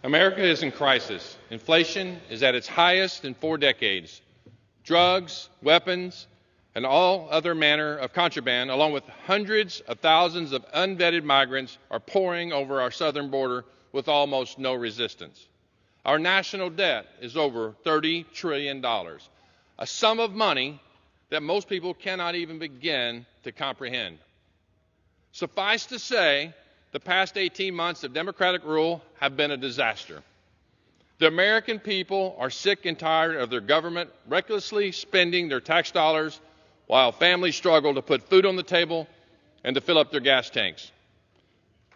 America is in crisis. Inflation is at its highest in 4 decades. Drugs, weapons, and all other manner of contraband, along with hundreds of thousands of unvetted migrants, are pouring over our southern border with almost no resistance. Our national debt is over $30 trillion, a sum of money that most people cannot even begin to comprehend. Suffice to say, the past 18 months of Democratic rule have been a disaster. The American people are sick and tired of their government recklessly spending their tax dollars while families struggle to put food on the table and to fill up their gas tanks.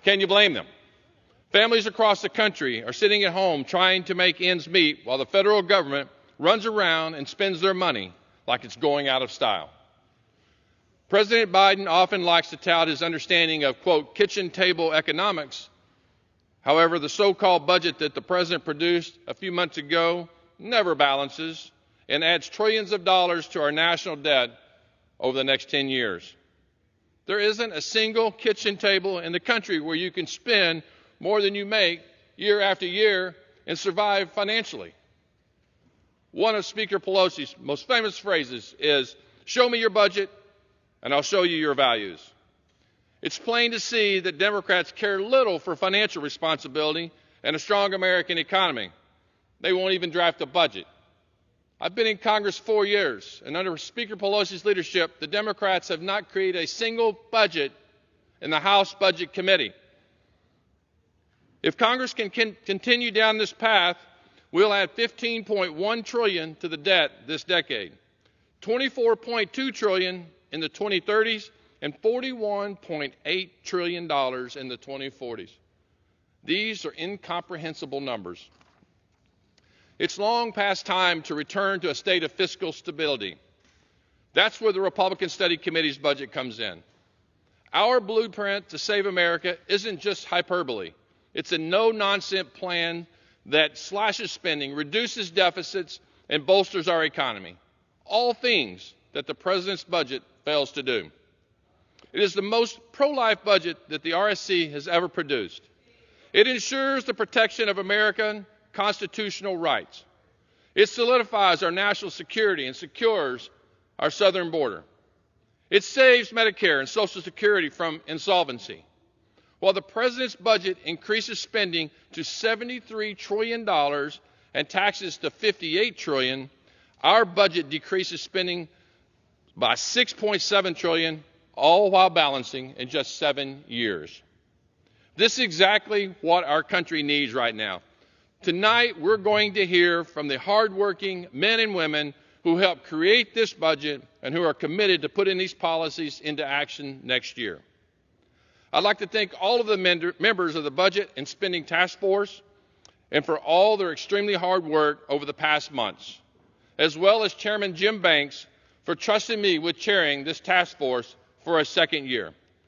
Can you blame them? Families across the country are sitting at home trying to make ends meet while the federal government runs around and spends their money like it's going out of style. President Biden often likes to tout his understanding of, quote, kitchen table economics. However, the so-called budget that the president produced a few months ago never balances and adds trillions of dollars to our national debt over the next 10 years. There isn't a single kitchen table in the country where you can spend more than you make year after year and survive financially. One of Speaker Pelosi's most famous phrases is, "Show me your budget, and I'll show you your values." It's plain to see that Democrats care little for financial responsibility and a strong American economy. They won't even draft a budget. I've been in Congress 4 years, and under Speaker Pelosi's leadership, the Democrats have not created a single budget in the House Budget Committee. If Congress can continue down this path, we'll add $15.1 trillion to the debt this decade, $24.2 trillion in the 2030s, and $41.8 trillion in the 2040s. These are incomprehensible numbers. It's long past time to return to a state of fiscal stability. That's where the Republican Study Committee's budget comes in. Our blueprint to save America isn't just hyperbole. It's a no-nonsense plan that slashes spending, reduces deficits, and bolsters our economy. All things that the president's budget fails to do. It is the most pro-life budget that the RSC has ever produced. It ensures the protection of American constitutional rights. It solidifies our national security and secures our southern border. It saves Medicare and Social Security from insolvency. While the president's budget increases spending to $73 trillion and taxes to $58 trillion, our budget decreases spending by $6.7 trillion, all while balancing in just 7 years. This is exactly what our country needs right now. Tonight, we're going to hear from the hardworking men and women who helped create this budget and who are committed to putting these policies into action next year. I'd like to thank all of the members of the Budget and Spending Task Force and for all their extremely hard work over the past months, as well as Chairman Jim Banks for trusting me with chairing this task force for a second year.